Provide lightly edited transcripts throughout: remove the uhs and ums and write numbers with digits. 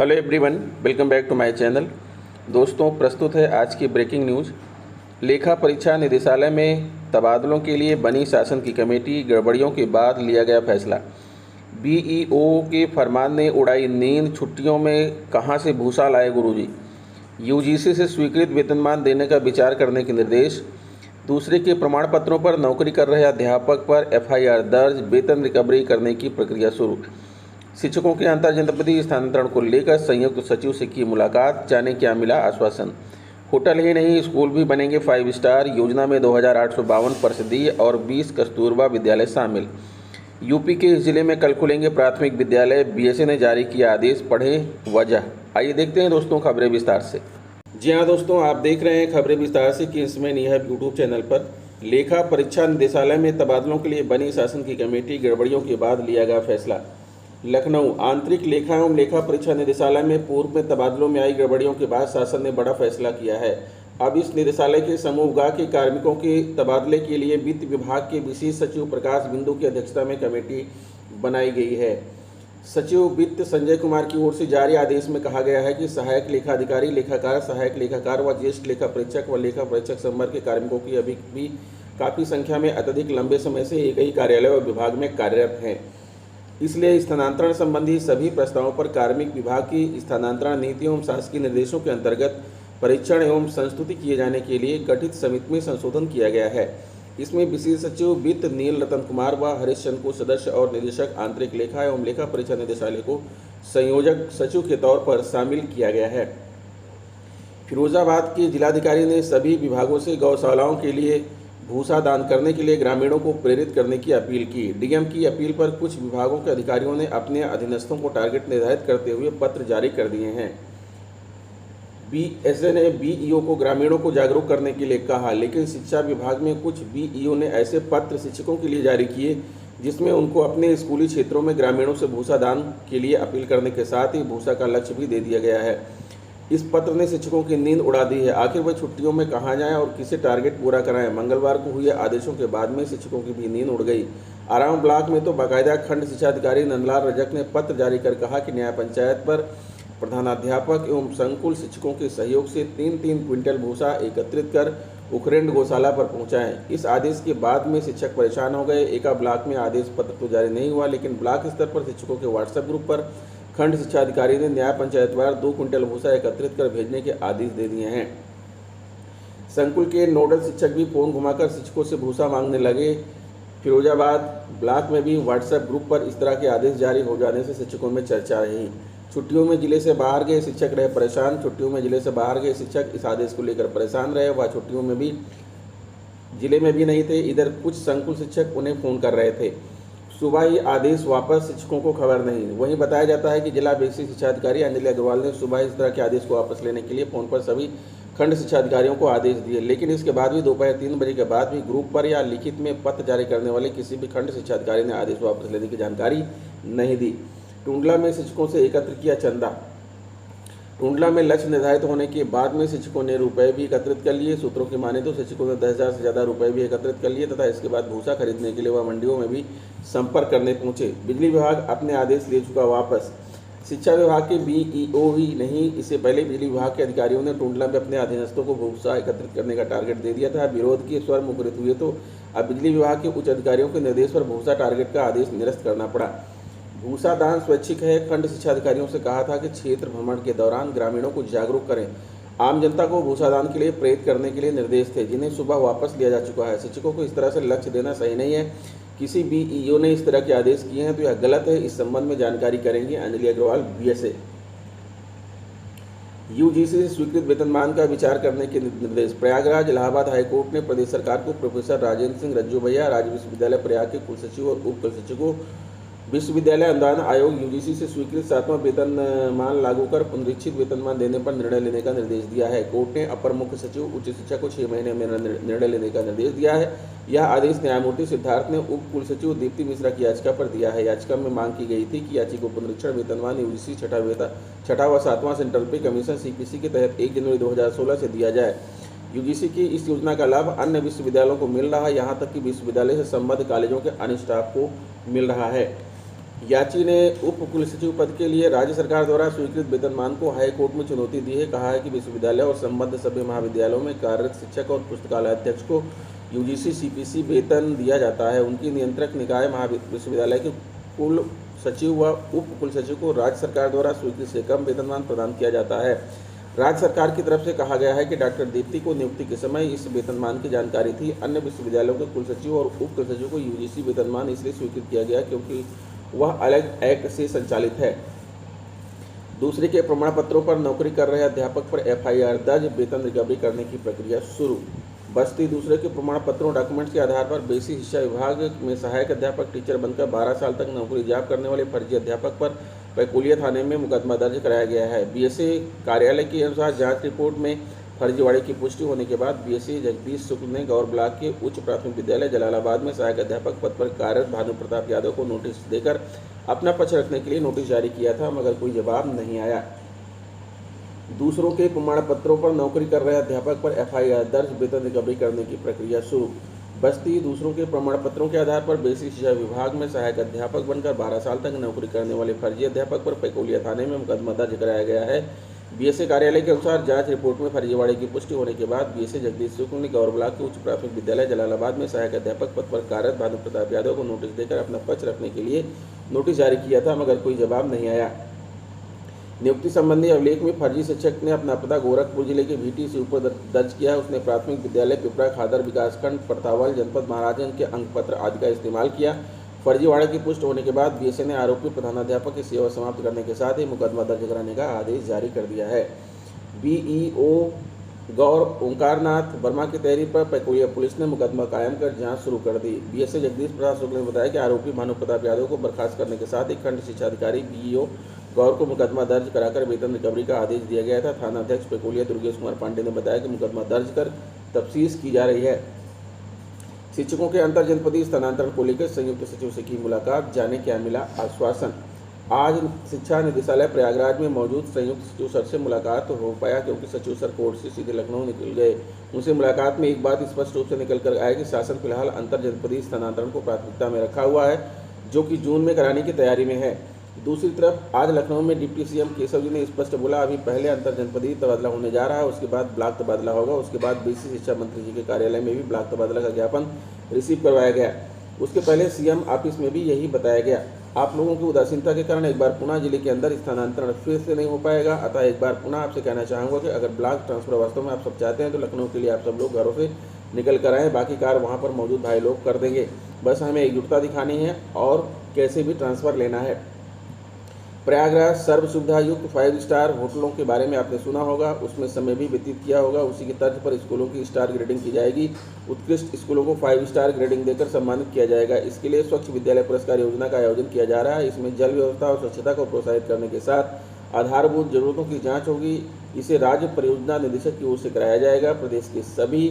Hello everyone, welcome back to my channel. दोस्तों, प्रस्तुत है आज की ब्रेकिंग न्यूज़। लेखा परीक्षा निदेशालय में तबादलों के लिए बनी शासन की कमेटी, गड़बड़ियों के बाद लिया गया फैसला। बीईओ के फरमान ने उड़ाई नींद, छुट्टियों में कहां से भूसा लाए गुरुजी। यूजीसी से स्वीकृत वेतनमान देने का विचार करने के निर्देश। दूसरे के प्रमाण पत्रों पर नौकरी कर रहे अध्यापक पर एफआईआर दर्ज, वेतन रिकवरी करने की प्रक्रिया शुरू। शिक्षकों के अंतर जनपदीय स्थानांतरण को लेकर संयुक्त सचिव से की मुलाकात, जाने क्या मिला आश्वासन। होटल ही नहीं, स्कूल भी बनेंगे 5 स्टार। योजना में 2852 परिषदीय और 20 कस्तूरबा विद्यालय शामिल। यूपी के इस जिले में कल खुलेंगे प्राथमिक विद्यालय। बीएसए ने जारी किया आदेश, पढ़ें वजह। आइए देखते हैं दोस्तों खबरें विस्तार से। जी हाँ दोस्तों, आप देख रहे हैं खबरें विस्तार से किंग्समैन यह यूट्यूब चैनल पर। लेखा परीक्षा निदेशालय में तबादलों के लिए बनी शासन की कमेटी, गड़बड़ियों के बाद लिया गया फैसला। लखनऊ आंतरिक लेखा एवं लेखा परीक्षा निदेशालय में पूर्व में तबादलों में आई गड़बड़ियों के बाद शासन ने बड़ा फैसला किया है। अब इस निदेशालय के समूहगाह के कार्मिकों के तबादले के लिए वित्त विभाग के विशेष सचिव प्रकाश बिंदु की अध्यक्षता में कमेटी बनाई गई है। सचिव वित्त संजय कुमार की ओर से जारी आदेश में कहा गया है कि सहायक लेखाधिकारी, लेखाकार, सहायक लेखाकार व ज्येष्ठ लेखा परीक्षक व लेखा परीक्षक संवर्ग के कार्मिकों की अभी भी काफ़ी संख्या में अत्यधिक लंबे समय से एक ही कार्यालय व विभाग में कार्यरत हैं। इसलिए स्थानांतरण संबंधी सभी प्रस्तावों पर कार्मिक विभाग की स्थानांतरण नीति एवं शासकीय निर्देशों के अंतर्गत परीक्षण एवं संस्तुति किए जाने के लिए गठित समिति में संशोधन किया गया है। इसमें विशेष सचिव वित्त नील रतन कुमार व हरीश चंद्र को सदस्य और निदेशक आंतरिक लेखा एवं लेखा परीक्षा निदेशालय को संयोजक सचिव के तौर पर शामिल किया गया है। फिरोजाबाद के जिलाधिकारी ने सभी विभागों से गौशालाओं के लिए भूसा दान करने के लिए ग्रामीणों को प्रेरित करने की अपील की। डीएम की अपील पर कुछ विभागों के अधिकारियों ने अपने अधीनस्थों को टारगेट निर्धारित करते हुए पत्र जारी कर दिए हैं। बीएसए ने बीईओ को ग्रामीणों को जागरूक करने के लिए कहा, लेकिन शिक्षा विभाग में कुछ बीईओ ने ऐसे पत्र शिक्षकों के लिए जारी किए जिसमें उनको अपने स्कूली क्षेत्रों में ग्रामीणों से भूसा दान के लिए अपील करने के साथ ही भूसा का लक्ष्य भी दे दिया गया है। इस पत्र ने शिक्षकों की नींद उड़ा दी है। आखिर वह छुट्टियों में कहाँ जाएं और किसे टारगेट पूरा कराएं। मंगलवार को हुए आदेशों के बाद में शिक्षकों की भी नींद उड़ गई। आराम ब्लॉक में तो बाकायदा खंड शिक्षा अधिकारी नंदलाल रजक ने पत्र जारी कर कहा कि न्याय पंचायत पर प्रधानाध्यापक एवं संकुल शिक्षकों के सहयोग से 3-3 क्विंटल भूसा एकत्रित कर उखरेंड गौशाला पर पहुंचाएं। इस आदेश के बाद में शिक्षक परेशान हो गए। एका ब्लॉक में आदेश पत्र तो जारी नहीं हुआ, लेकिन ब्लॉक स्तर पर शिक्षकों के व्हाट्सएप ग्रुप पर खंड शिक्षा अधिकारी ने न्याय पंचायतवार 2 क्विंटल भूसा एकत्रित कर भेजने के आदेश दे दिए हैं। संकुल के नोडल शिक्षक भी फोन घुमाकर शिक्षकों से भूसा मांगने लगे। फिरोजाबाद ब्लॉक में भी व्हाट्सएप ग्रुप पर इस तरह के आदेश जारी हो जाने से शिक्षकों में चर्चा रही। छुट्टियों में जिले से बाहर गए शिक्षक रहे परेशान। छुट्टियों में जिले से बाहर गए शिक्षक इस आदेश को लेकर परेशान रहे। वह छुट्टियों में भी जिले में भी नहीं थे। इधर कुछ संकुल शिक्षक उन्हें फ़ोन कर रहे थे। सुबह ही आदेश वापस, शिक्षकों को खबर नहीं। वहीं बताया जाता है कि जिला बेसिक शिक्षा अधिकारी अंजलि अग्रवाल ने सुबह इस तरह के आदेश को वापस लेने के लिए फ़ोन पर सभी खंड शिक्षा अधिकारियों को आदेश दिए, लेकिन इसके बाद भी दोपहर 3 बजे के बाद भी ग्रुप पर या लिखित में पत्र जारी करने वाले किसी भी खंड शिक्षा अधिकारी ने आदेश वापस लेने की जानकारी नहीं दी। टुंडला में शिक्षकों से एकत्र किया चंदा। टुंडला में लक्ष्य निर्धारित होने के बाद में शिक्षकों ने रुपए भी एकत्रित कर लिए। सूत्रों की माने तो शिक्षकों ने 10,000 से ज़्यादा रुपए भी एकत्रित कर लिए तथा इसके बाद भूसा खरीदने के लिए वह मंडियों में भी संपर्क करने पहुंचे। बिजली विभाग अपने आदेश ले चुका वापस। शिक्षा विभाग के बीईओ ही नहीं, इससे पहले बिजली विभाग के अधिकारियों ने टुंडला में अपने अधीनस्थों को भूसा एकत्रित करने का टारगेट दे दिया था। विरोध के स्वर मुखरित हुए तो अब बिजली विभाग के उच्च अधिकारियों के निर्देश पर भूसा टारगेट का आदेश निरस्त करना पड़ा। भूसा दान स्वैच्छिक है। खंड शिक्षा अधिकारियों से कहा था कि क्षेत्र भ्रमण के दौरान ग्रामीणों को जागरूक करें। आम जनता को भूसा दान के लिए प्रेरित करने के लिए निर्देश थे, जिन्हें सुबह वापस लिया जा चुका है। शिक्षकों को इस तरह से लक्ष्य देना सही नहीं है। किसी बीईओ ने इस तरह के आदेश किए हैं तो यह गलत है। इस संबंध में जानकारी करेंगे अंजलि अग्रवाल, बीएसए। यूजीसी से स्वीकृत वेतनमान का विचार करने के निर्देश। प्रयागराज इलाहाबाद हाईकोर्ट ने प्रदेश सरकार को प्रोफेसर राजेंद्र सिंह रज्जू भैया, राज्य विश्वविद्यालय प्रयाग के कुलसचिव और उप कुलसचिवों, विश्वविद्यालय अनुदान आयोग यूजीसी से स्वीकृत 7वां वेतनमान लागू कर पुनरीक्षित वेतनमान देने पर निर्णय लेने का निर्देश दिया है। कोर्ट ने अपर मुख्य सचिव उच्च शिक्षा को 6 महीने में निर्णय लेने का निर्देश दिया है। यह आदेश न्यायमूर्ति सिद्धार्थ ने उप कुलसचिव दीप्ति मिश्रा की याचिका पर दिया है। याचिका में मांग की गई थी कि याचिका पुनरीक्षण वेतनमान यूजीसी छठा व 7वां सेंट्रल पे कमीशन सीपीसी के तहत 1 जनवरी 2016 से दिया जाए। यूजीसी की इस योजना का लाभ अन्य विश्वविद्यालयों को मिल रहा है, यहाँ तक कि विश्वविद्यालय से संबद्ध कॉलेजों के अन्य स्टाफ को मिल रहा है। याची ने उप कुलसचिव पद के लिए राज्य सरकार द्वारा स्वीकृत वेतनमान को हाई कोर्ट में चुनौती दी है। कहा है कि विश्वविद्यालय और संबद्ध सभी महाविद्यालयों में कार्यरत शिक्षक और पुस्तकालय अध्यक्ष को यूजीसी सीपीसी वेतन दिया जाता है। उनकी नियंत्रक निकाय विश्वविद्यालय के कुल सचिव व उप कुलसचिव को राज्य सरकार द्वारा स्वीकृत से कम वेतनमान प्रदान किया जाता है। राज्य सरकार की तरफ से कहा गया है कि डॉक्टर दीप्ति को नियुक्ति के समय इस वेतनमान की जानकारी थी। अन्य विश्वविद्यालयों के कुलसचिव और उप कुलसचिव को यूजीसी वेतनमान इसलिए स्वीकृत किया गया क्योंकि वह अलग एक्ट से संचालित है। दूसरे के प्रमाण पत्रों पर नौकरी कर रहे अध्यापक पर एफआईआर दर्ज, वेतन रिकवरी करने की प्रक्रिया शुरू। बस्ती दूसरे के प्रमाण पत्रों डॉक्यूमेंट्स के आधार पर बेसिक शिक्षा विभाग में सहायक अध्यापक टीचर बनकर 12 साल तक नौकरी जाप करने वाले फर्जी अध्यापक पर पैकुलिया थाने में मुकदमा दर्ज कराया गया है। बीएसए कार्यालय के अनुसार जांच रिपोर्ट में फर्जीवाड़े की पुष्टि होने के बाद बीएसए जगदीश शुक्ल ने गौर ब्लॉक के उच्च प्राथमिक विद्यालय जलालाबाद में सहायक अध्यापक पद पर कार्यरत भानु प्रताप यादव को नोटिस देकर अपना पक्ष रखने के लिए नोटिस जारी किया था, मगर कोई जवाब नहीं आया। दूसरों के प्रमाण पत्रों पर नौकरी कर रहे अध्यापक पर एफआईआर दर्ज, वेतन रिकवरी करने की प्रक्रिया शुरू। बस्ती दूसरों के प्रमाण पत्रों के आधार पर बेसिक शिक्षा विभाग में सहायक अध्यापक बनकर 12 साल तक नौकरी करने वाले फर्जी अध्यापक पर पैकुलिया थाने में मुकदमा दर्ज कराया गया है। बीएसए कार्यालय के अनुसार जांच रिपोर्ट में फर्जीवाड़े की पुष्टि होने के बाद बीएसए जगदीश शुक्ल ने गौर ब्लॉक के उच्च प्राथमिक विद्यालय जलालाबाद में सहायक अध्यापक पद पर कार्यरत भानु प्रताप यादव को नोटिस देकर अपना पक्ष रखने के लिए नोटिस जारी किया था, मगर कोई जवाब नहीं आया। नियुक्ति संबंधी अभिलेख में फर्जी शिक्षक ने अपना पता गोरखपुर जिले के भीटी से ऊपर दर्ज किया। उसने प्राथमिक विद्यालय पिपरा खादर विकासखंड परतावल जनपद महाराजगंज के अंक पत्र आदि का इस्तेमाल किया। फर्जीवाड़े की पुष्टि होने के बाद बीएसए ने आरोपी प्रधानाध्यापक की सेवा समाप्त करने के साथ ही मुकदमा दर्ज कराने का आदेश जारी कर दिया है। बीईओ गौर ओंकारनाथ वर्मा की तहरीर पर पैकुलिया पुलिस ने मुकदमा कायम कर जांच शुरू कर दी। बीएसए जगदीश प्रसाद शुक्ल ने बताया कि आरोपी भानु प्रताप यादव को बर्खास्त करने के साथ ही खंड शिक्षा अधिकारी बीईओ गौर को मुकदमा दर्ज कराकर वेतन रिकवरी का आदेश दिया गया था। थाना अध्यक्ष पैकुलिया दुर्गेश कुमार पांडे ने बताया कि मुकदमा दर्ज कर तफ्तीश की जा रही है। शिक्षकों के अंतर जनपदीय स्थानांतरण को लेकर संयुक्त सचिव से की मुलाकात, जाने क्या मिला आश्वासन। आज शिक्षा निदेशालय प्रयागराज में मौजूद संयुक्त सचिव सर से मुलाकात हो पाया क्योंकि सचिव सर कोर्ट से सीधे लखनऊ निकल गए। उनसे मुलाकात में एक बात स्पष्ट रूप से निकल कर आया कि शासन फिलहाल अंतर जनपदीय स्थानांतरण को प्राथमिकता में रखा हुआ है, जो कि जून में कराने की तैयारी में है। दूसरी तरफ आज लखनऊ में डिप्टी सीएम केशव जी ने स्पष्ट बोला, अभी पहले अंतर जनपदीय तबादला होने जा रहा है, उसके बाद ब्लॉक तबादला होगा, उसके बाद बेसिक शिक्षा मंत्री जी के कार्यालय में भी ब्लॉक तबादला का ज्ञापन रिसीव करवाया गया। उसके पहले सीएम ऑफिस में भी यही बताया गया। आप लोगों की उदासीनता के कारण एक बार पुनः जिले के अंदर स्थानांतरण फिर से नहीं हो पाएगा। अतः एक बार पुनः आपसे कहना चाहूँगा कि अगर ब्लॉक ट्रांसफर वास्तव में आप सब चाहते हैं तो लखनऊ के लिए आप सब लोग घरों से निकल कर आएँ, बाकी कार्य वहाँ पर मौजूद भाई लोग कर देंगे। बस हमें एकजुटता दिखानी है और कैसे भी ट्रांसफ़र लेना है। प्रयागराज सर्व सुविधा युक्त 5 स्टार होटलों के बारे में आपने सुना होगा, उसमें समय भी व्यतीत किया होगा। उसी की तर्ज पर स्कूलों की स्टार ग्रेडिंग की जाएगी। उत्कृष्ट स्कूलों को 5 स्टार ग्रेडिंग देकर सम्मानित किया जाएगा। इसके लिए स्वच्छ विद्यालय पुरस्कार योजना का आयोजन किया जा रहा है। इसमें जल व्यवस्था और स्वच्छता को प्रोत्साहित करने के साथ आधारभूत जरूरतों की जाँच होगी। इसे राज्य परियोजना निदेशक की ओर से कराया जाएगा। प्रदेश के सभी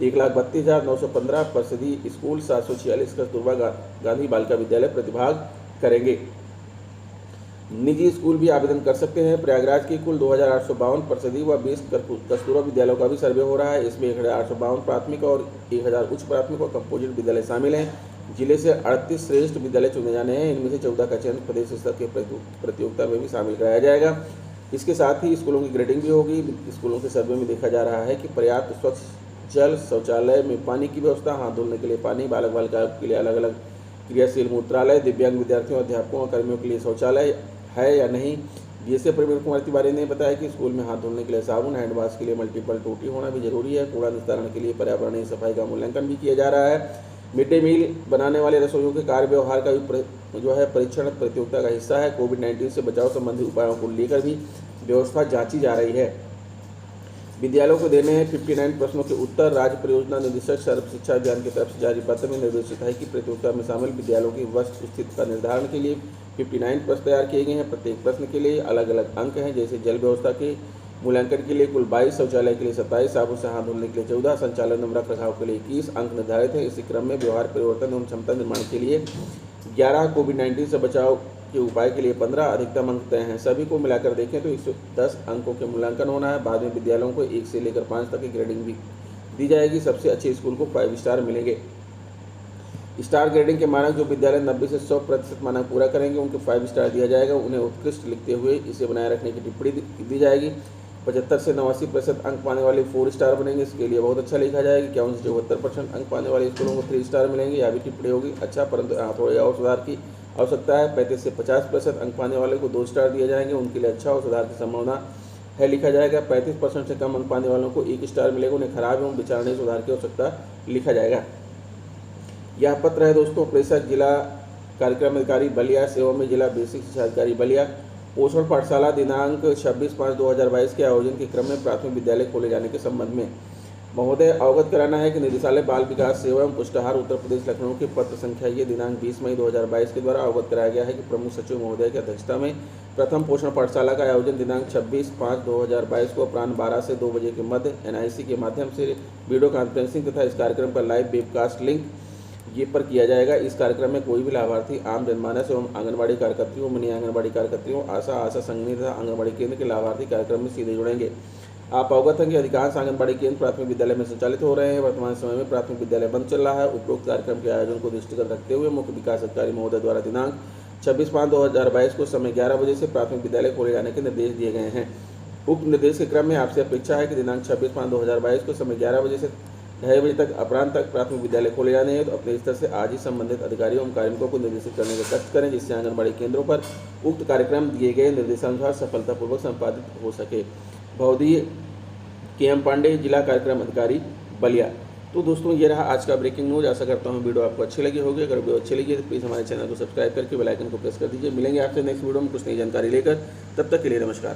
1,32,915 परिषदीय स्कूल 746 कस्तूरबा गांधी बालिका विद्यालय प्रतिभाग करेंगे। निजी स्कूल भी आवेदन कर सकते हैं। प्रयागराज की कुल 2,852 परिषदीय व 20 कस्तूरबा विद्यालयों का भी सर्वे हो रहा है। इसमें 1,852 प्राथमिक और 1,000 उच्च प्राथमिक और कंपोजिट विद्यालय शामिल हैं। जिले से 38 श्रेष्ठ विद्यालय चुने जाने हैं। इनमें से 14 का चयन प्रदेश स्तर के प्रतियोगिता में भी शामिल कराया जाएगा। इसके साथ ही स्कूलों की ग्रेडिंग भी होगी। स्कूलों के सर्वे में देखा जा रहा है कि पर्याप्त स्वच्छ जल, शौचालय में पानी की व्यवस्था, हाथ धोने के लिए पानी, बालक बालिकाओं के लिए अलग अलग क्रियाशील मूत्रालय, दिव्यांग विद्यार्थियों, अध्यापकों और कर्मियों के लिए शौचालय है या नहीं। बीएसए प्रवीण कुमार तिवारी ने बताया कि स्कूल में हाथ धोने के लिए साबुन, हैंड वॉश के लिए मल्टीपल टोटी होना भी जरूरी है। कूड़ा निस्तारण के लिए पर्यावरणीय सफाई का मूल्यांकन भी किया जा रहा है। मिड डे मील बनाने वाले रसोइयों के कार्य व्यवहार का भी परीक्षण प्रतियोगिता का हिस्सा है। कोविड-19 से बचाव संबंधी उपायों को लेकर भी व्यवस्था जांची जा रही है। विद्यालयों को देने हैं 59 प्रश्नों के उत्तर। राज्य परियोजना निदेशक सर्व शिक्षा अभियान की तरफ से जारी पत्र में निर्देशित है कि प्रतियोगिता में शामिल विद्यालयों की वस्तु स्थिति का निर्धारण के लिए 59 प्रश्न तैयार किए गए हैं। प्रत्येक प्रश्न के लिए अलग अलग अंक हैं, जैसे जल व्यवस्था के मूल्यांकन के लिए कुल 22, शौचालय के लिए 27, साबुन से हाथ धोने के लिए 14, संचालन एवं रख रखाव के लिए 21 अंक निर्धारित हैं। इसी क्रम में व्यवहार परिवर्तन एवं क्षमता निर्माण के लिए 11, कोविड-19 से बचाव के उपाय के लिए 15 अधिकतम अंक तय हैं। सभी को मिलाकर देखें तो 110 अंकों के मूल्यांकन होना है। बाद में विद्यालयों को 1 से लेकर 5 तक की ग्रेडिंग भी दी जाएगी। सबसे अच्छे स्कूल को 5 स्टार मिलेंगे। स्टार ग्रेडिंग के मानक जो विद्यालय 90 से 100% मानक पूरा करेंगे उनको 5 स्टार दिया जाएगा। उन्हें उत्कृष्ट लिखते हुए इसे बनाए रखने की टिप्पणी दी जाएगी। 75 से 89% अंक पाने वाले 4 स्टार बनेंगे, इसके लिए बहुत अच्छा लिखा जाएगा। 51 से 74% अंक पाने वाले स्कूलों को 3 स्टार मिलेंगे, यह भी टिप्पणी होगी अच्छा, परंतु यहाँ थोड़ी और सुधार की आवश्यकता है। 35 से 50% अंक पाने वाले को 2 स्टार दिए जाएंगे, उनके लिए अच्छा और सुधार की संभावना है लिखा जाएगा। 35% से कम अंक पाने वालों को 1 स्टार मिलेगा, उन्हें खराब एवं विचारणीय सुधार की आवश्यकता लिखा जाएगा। यह पत्र है दोस्तों प्रेषक जिला कार्यक्रम अधिकारी बलिया, सेवा में जिला बेसिक शिक्षा अधिकारी बलिया। पोषण पाठशाला दिनांक 26/5/2022 के आयोजन के क्रम में प्राथमिक विद्यालय खोले जाने के संबंध में महोदय अवगत कराना है कि निदेशालय बाल विकास सेवा एवं पुष्टाहार उत्तर प्रदेश लखनऊ की पत्र संख्या ये दिनांक 20 मई 2022 के द्वारा अवगत कराया गया है कि प्रमुख सचिव महोदय की अध्यक्षता में प्रथम पोषण पाठशाला का आयोजन दिनांक 26/5/2022 को अपराह्न 12 से 2 बजे के मध्य NIC के माध्यम से वीडियो कॉन्फ्रेंसिंग तथा इस कार्यक्रम का लाइव वेबकास्ट लिंक ये पर किया जाएगा। इस कार्यक्रम में कोई भी लाभार्थी आम जनमानस एवं आंगनबाड़ी कार्यकर्तियों, मिनी आंगनबाड़ी कार्यकर्तियों, आशा संघनी तथा आंगनबाड़ी केंद्र के लाभार्थी कार्यक्रम में सीधे जुड़ेंगे। आप अवगत हैं कि अधिकांश आंगनबाड़ी केंद्र प्राथमिक विद्यालय में संचालित हो रहे हैं। वर्तमान समय में प्राथमिक विद्यालय बंद चल रहा है। उपरोक्त कार्यक्रम के आयोजन को दृष्टिगत रखते हुए मुख्य विकास अधिकारी महोदय द्वारा दिनांक 26/5/2022 को समय 11 बजे से प्राथमिक विद्यालय खोले जाने के निर्देश दिए गए हैं। उक्त निर्देश के क्रम में आपसे अपेक्षा है कि दिनांक 26/5/2022 को समय 11 बजे से 2:30 बजे तक अपराह्न तक प्राथमिक विद्यालय खोले जाने हैं, तो अपने स्तर से आज ही संबंधित अधिकारियों एवं कार्मिकों को निर्देशित करने का कष्ट करें, जिससे आंगनबाड़ी केंद्रों पर उक्त कार्यक्रम दिए गए निर्देशानुसार सफलतापूर्वक संपादित हो सके। भवदीय KM पांडे, जिला कार्यक्रम अधिकारी बलिया। तो दोस्तों ये रहा आज का ब्रेकिंग न्यूज। आशा करता हूँ वीडियो आपको अच्छी लगी होगी। अगर वीडियो अच्छी लगी तो प्लीज़ हमारे चैनल को सब्सक्राइब करके बेल आइकन को प्रेस कर दीजिए। मिलेंगे आपसे नेक्स्ट वीडियो में कुछ नई जानकारी लेकर, तब तक के लिए नमस्कार।